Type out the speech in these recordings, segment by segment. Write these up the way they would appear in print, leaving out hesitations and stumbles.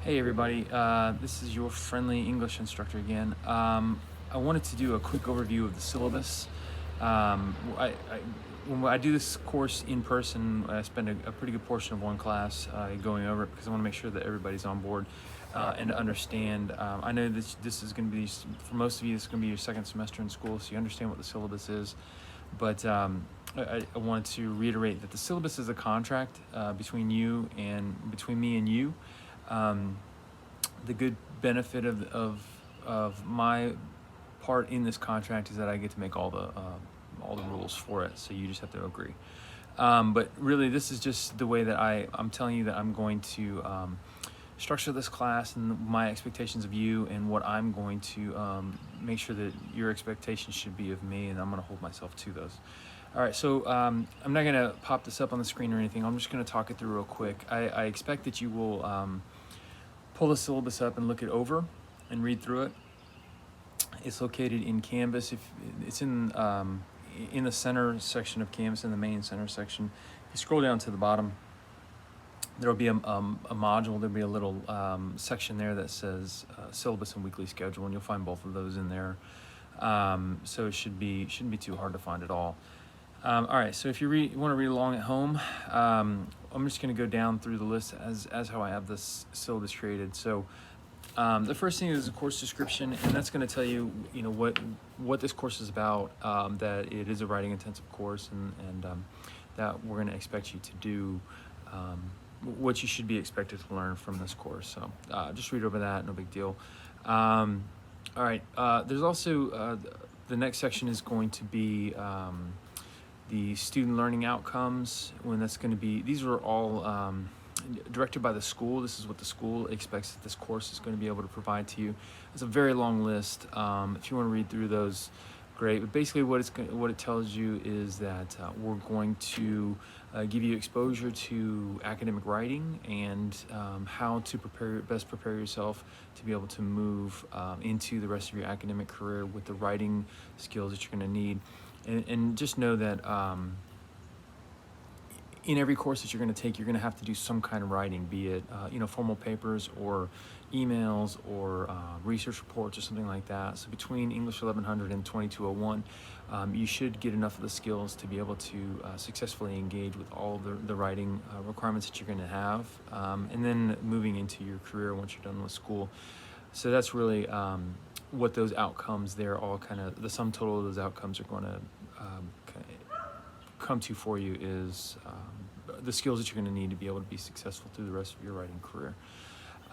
Hey everybody, this is your friendly English instructor again. I wanted to do a quick overview of the syllabus. When I do this course in person, I spend a pretty good portion of one class going over it because I want to make sure that everybody's on board and to understand. I know this is going to be, for most of you, this is going to be your second semester in school, so you understand what the syllabus is. But I wanted to reiterate that the syllabus is a contract between me and you. The good benefit of my part in this contract is that I get to make all the rules for it, so you just have to agree. But really, this is just the way that I'm telling you that I'm going to structure this class and my expectations of you and what I'm going to make sure that your expectations should be of me, and I'm going to hold myself to those. All right, so I'm not going to pop this up on the screen or anything. I'm just going to talk it through real quick. I expect that you will pull the syllabus up and look it over and read through it. It's located in Canvas. If it's in the center section of Canvas, in the main center section, if you scroll down to the bottom, there will be a module. There'll be a little section there that says syllabus and weekly schedule, and you'll find both of those in there. So it shouldn't be too hard to find at all. All right, so if you want to read along at home, I'm just going to go down through the list as how I have this syllabus created. So the first thing is a course description, and that's going to tell you, what this course is about, that it is a writing intensive course, and that we're going to expect you to do what you should be expected to learn from this course. So just read over that, no big deal. All right, there's also the next section is going to be the student learning outcomes. When that's going to be, these are all directed by the school. This is what the school expects that this course is going to be able to provide to you. It's a very long list. If you want to read through those, great. But basically what it tells you is that we're going to give you exposure to academic writing and how to best prepare yourself to be able to move into the rest of your academic career with the writing skills that you're going to need. And just know that in every course that you're going to take, you're going to have to do some kind of writing, be it formal papers or emails or research reports or something like that. So between English 1100 and 2201, you should get enough of the skills to be able to successfully engage with all the writing requirements that you're going to have, and then moving into your career once you're done with school. So that's really what those outcomes there, all kind of the sum total of those outcomes are going to come to for you is the skills that you're going to need to be able to be successful through the rest of your writing career.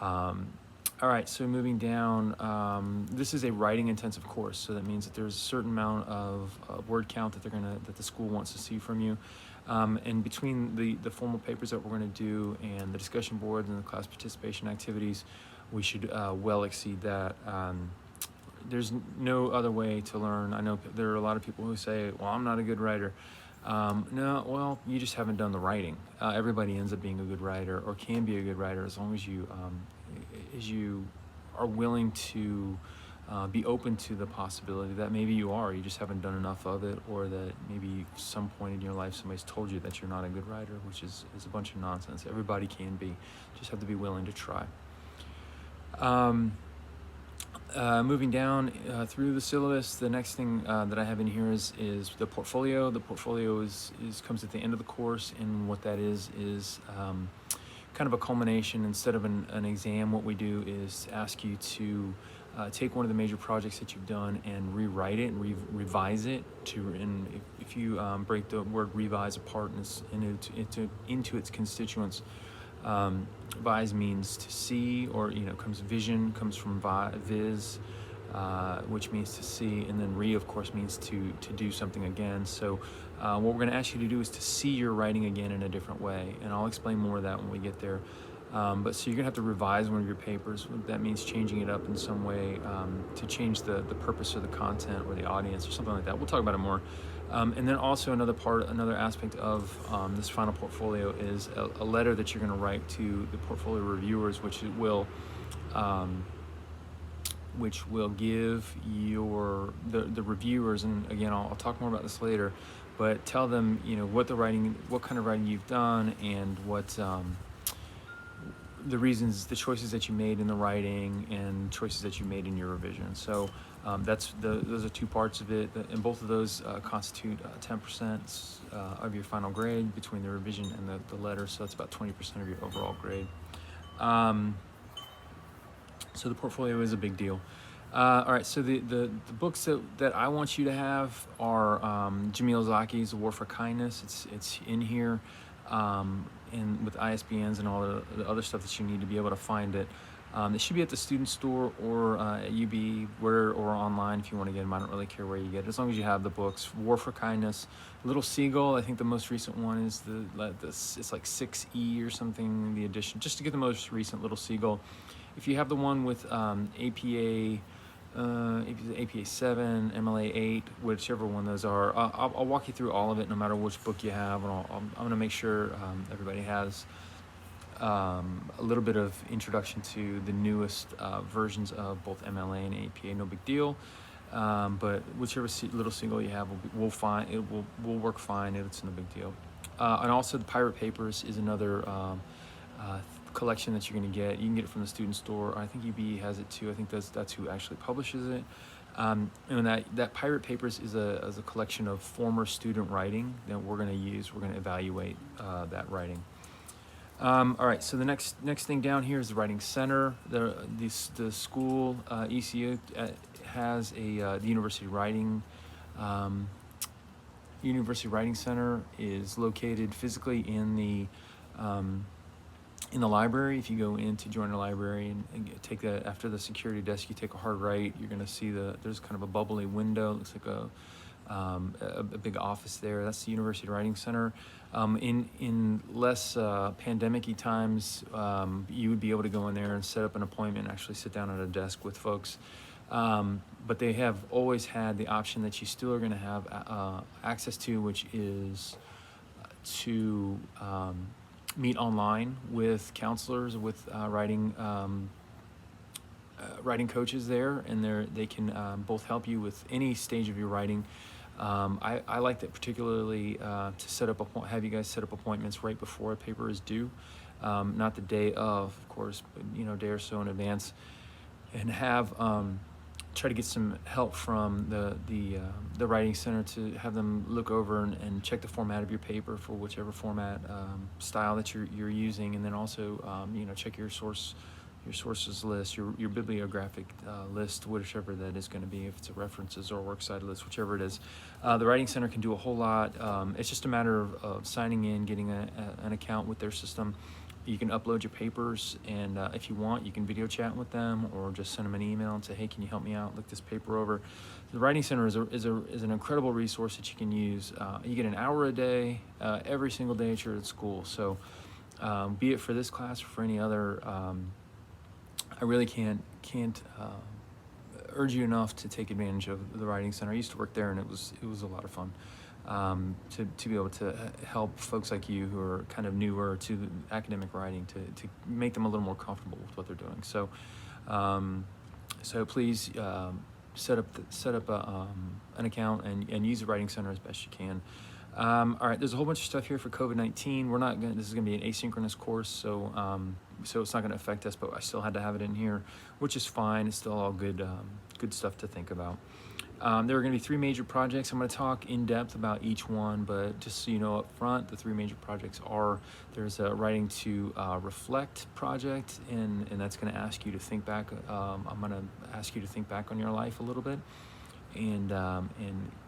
All right, so moving down, this is a writing intensive course, so that means that there's a certain amount of word count that the school wants to see from you. And between the formal papers that we're going to do and the discussion boards and the class participation activities, we should well exceed that. There's no other way to learn. I know there are a lot of people who say, well, I'm not a good writer. No, well, you just haven't done the writing. Everybody ends up being a good writer, or can be a good writer, as long as you are willing to be open to the possibility that maybe you just haven't done enough of it, or that maybe some point in your life somebody's told you that you're not a good writer, which is a bunch of nonsense. Everybody can be. Just have to be willing to try. Moving down through the syllabus, the next thing that I have in here is the portfolio. The portfolio comes at the end of the course, and what that is kind of a culmination. Instead of an exam, what we do is ask you to take one of the major projects that you've done and rewrite it and revise it. And if you break the word revise apart into its constituents, vise means to see, or vision comes from viz, which means to see, and then of course means to do something again. So what we're going to ask you to do is to see your writing again in a different way, and I'll explain more of that when we get there. But so you're gonna have to revise one of your papers. That means changing it up in some way to change the purpose or the content or the audience or something like that. We'll talk about it more. And then also another aspect of this final portfolio is a letter that you're going to write to the portfolio reviewers, which will give the reviewers, and again I'll talk more about this later, but tell them what kind of writing you've done, and what the reasons, the choices that you made in the writing and choices that you made in your revision. So those are two parts of it, and both of those constitute 10% of your final grade between the revision and the letter. So that's about 20% of your overall grade. So the portfolio is a big deal. All right, so the books that I want you to have are Jamil Zaki's The War for Kindness. It's in here, and with ISBNs and all the other stuff that you need to be able to find it. It should be at the student store or at UB or online if you want to get them. I don't really care where you get it, as long as you have the books. War for Kindness, Little Seagull. I think the most recent one is it's like 6E or something, the edition, just to get the most recent Little Seagull. If you have the one with APA 7, MLA 8, whichever one those are, I'll walk you through all of it no matter which book you have, and I'm going to make sure everybody has a little bit of introduction to the newest versions of both MLA and APA. No big deal, but whichever Little Seagull you have will work fine. It's no big deal. And also the Pirate Papers is another collection that you're going to get. You can get it from the student store. I think UB has it too. I think that's who actually publishes it. And that Pirate Papers is a collection of former student writing that we're going to use. We're going to evaluate that writing. All right, so the next thing down here is the Writing Center. The school, ECU, has the University Writing Center is located physically in the library. If you go in to join a library and take that after the security desk, you take a hard right, you're going to see there's kind of a bubbly window. It looks like a big office there. That's the University Writing Center. In less pandemic-y times, you would be able to go in there and set up an appointment and actually sit down at a desk with folks. But they have always had the option that you still are going to have access to, which is to meet online with counselors, with writing coaches there, and they can both help you with any stage of your writing. I like that particularly to have you guys set up appointments right before a paper is due, not the day of course, but a day or so in advance, and have try to get some help from the Writing Center to have them look over and check the format of your paper for whichever format style that you're using, and then also check your sources list, your bibliographic list, whichever that is going to be, if it's a references or works cited list, whichever it is. The Writing Center can do a whole lot. It's just a matter of signing in, getting an account with their system. You can upload your papers, and if you want, you can video chat with them or just send them an email and say, hey, can you help me out, look this paper over. The Writing Center is an incredible resource that you can use. You get an hour a day, every single day that you're at school. So be it for this class or for any other, I really can't urge you enough to take advantage of the Writing Center. I used to work there, and it was a lot of fun. To be able to help folks like you who are kind of newer to academic writing to make them a little more comfortable with what they're doing. So so please set up an account and use the Writing Center as best you can. All right, there's a whole bunch of stuff here for COVID-19. This is going to be an asynchronous course, so it's not going to affect us, but I still had to have it in here, which is fine. It's still all good stuff to think about. There are going to be 3 major projects. I'm going to talk in depth about each one, but just so you know up front, the 3 major projects are, there's a Writing to Reflect project, and that's going to ask you to think back. I'm going to ask you to think back on your life a little bit and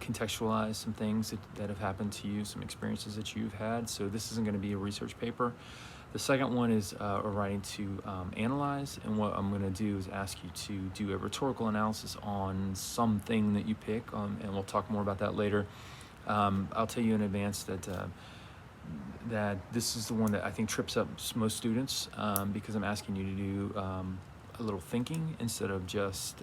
contextualize some things that have happened to you, some experiences that you've had. So this isn't going to be a research paper. The second one is a Writing to Analyze, and what I'm going to do is ask you to do a rhetorical analysis on something that you pick, and we'll talk more about that later. I'll tell you in advance that this is the one that I think trips up most students, because I'm asking you to do a little thinking instead of just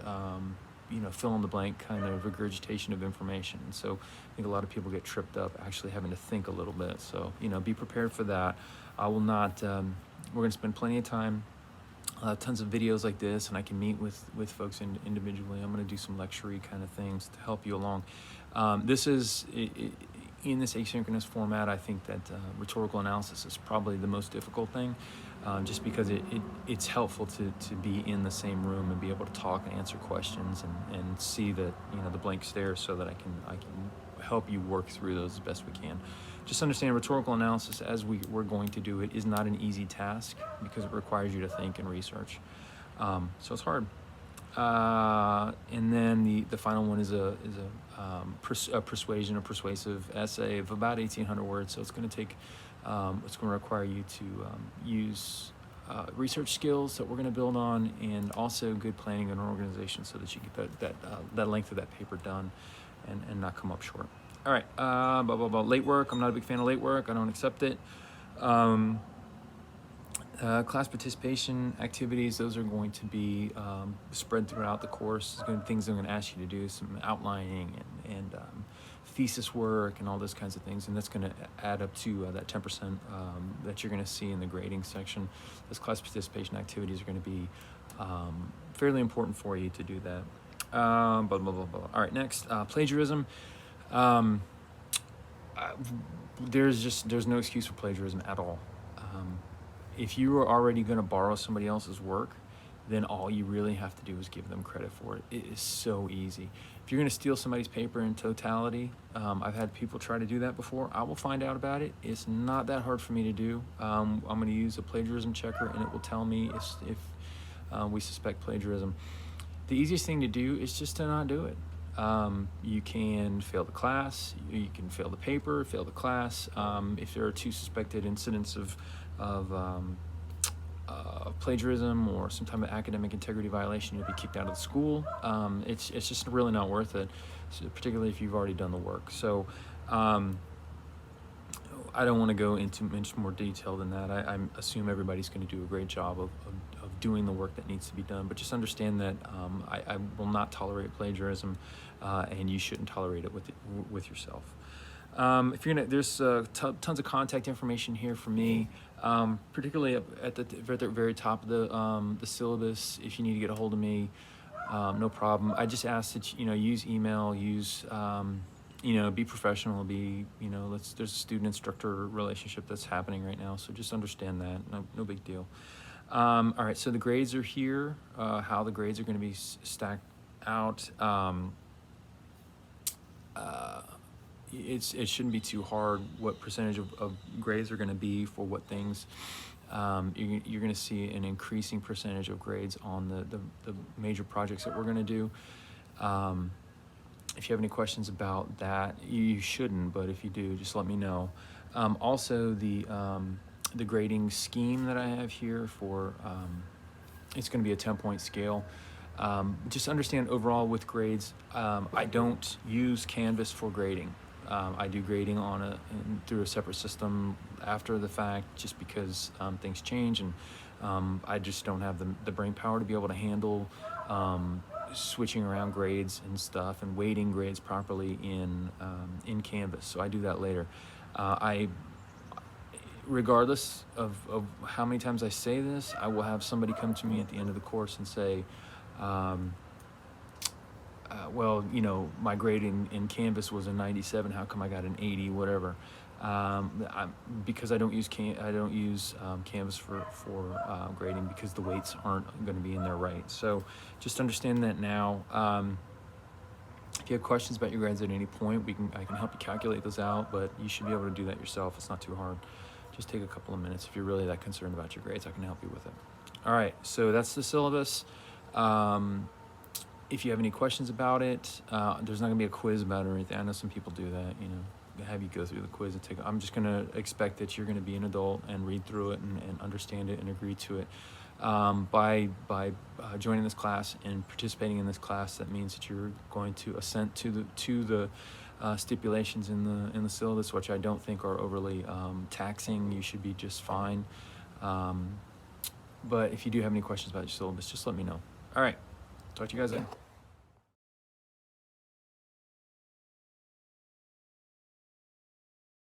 fill in the blank kind of regurgitation of information. And so I think a lot of people get tripped up actually having to think a little bit. So be prepared for that. I will not. We're going to spend plenty of time, tons of videos like this, and I can meet with folks individually. I'm going to do some lecture-y kind of things to help you along. This is in this asynchronous format. I think that rhetorical analysis is probably the most difficult thing. just because it's helpful to be in the same room and be able to talk and answer questions and see the the blank stares, so that I can help you work through those as best we can. Just understand rhetorical analysis, as we're going to do it, is not an easy task because it requires you to think and research. So it's hard. And then the final one is a persuasion or persuasive essay of about 1,800 words. So it's going to take, it's going to require you to use research skills that we're going to build on, and also good planning and organization, so that you get that length of that paper done and not come up short. All right, late work. I'm not a big fan of late work. I don't accept it. Class participation activities, those are going to be spread throughout the course. Things I'm going to ask you to do, some outlining and thesis work and all those kinds of things, and that's going to add up to that 10% that you're going to see in the grading section. Those class participation activities are going to be fairly important for you to do that. All right, next, plagiarism. There's no excuse for plagiarism at all. If you are already going to borrow somebody else's work, then all you really have to do is give them credit for it. It is so easy. If you're going to steal somebody's paper in totality, I've had people try to do that before. I will find out about it. It's not that hard for me to do. I'm going to use a plagiarism checker, and it will tell me if we suspect plagiarism. The easiest thing to do is just to not do it. You can fail the class, you can fail the paper, fail the class. If there are 2 suspected incidents of plagiarism or some type of academic integrity violation, you'll be kicked out of the school. It's just really not worth it, particularly if you've already done the work. So I don't want to go into much more detail than that. I assume everybody's going to do a great job of doing the work that needs to be done, but just understand that I will not tolerate plagiarism, and you shouldn't tolerate it with yourself. If you're gonna, there's tons of contact information here for me, particularly at the very top of the syllabus. If you need to get a hold of me, no problem. I just ask that use email, use be professional, there's a student-instructor relationship that's happening right now, so just understand that. No big deal. All right, so the grades are here. How the grades are going to be stacked out. It shouldn't be too hard what percentage of grades are going to be for what things. You're going to see an increasing percentage of grades on the major projects that we're going to do. If you have any questions about that, you shouldn't, but if you do, just let me know. Also, the grading scheme that I have here for, it's going to be a 10-point scale. Just understand overall with grades, I don't use Canvas for grading. I do grading through a separate system after the fact, just because things change, and I just don't have the brain power to be able to handle switching around grades and stuff and weighting grades properly in Canvas. So I do that later. Regardless of how many times I say this, I will have somebody come to me at the end of the course and say, well, my grade in Canvas was a 97. How come I got an 80? Whatever. Because I don't use Canvas for grading, because the weights aren't going to be in there right. So just understand that now. If you have questions about your grades at any point, I can help you calculate those out, but you should be able to do that yourself. It's not too hard. Just take a couple of minutes. If you're really that concerned about your grades, I can help you with it. All right, so that's the syllabus. If you have any questions about it, there's not gonna be a quiz about it or anything. I know some people do that, have you go through the quiz and I'm just gonna expect that you're gonna be an adult and read through it and understand it and agree to it. By joining this class and participating in this class, that means that you're going to assent to the stipulations in the syllabus, which I don't think are overly taxing. You should be just fine. But if you do have any questions about your syllabus, just let me know. All right, talk to you guys later.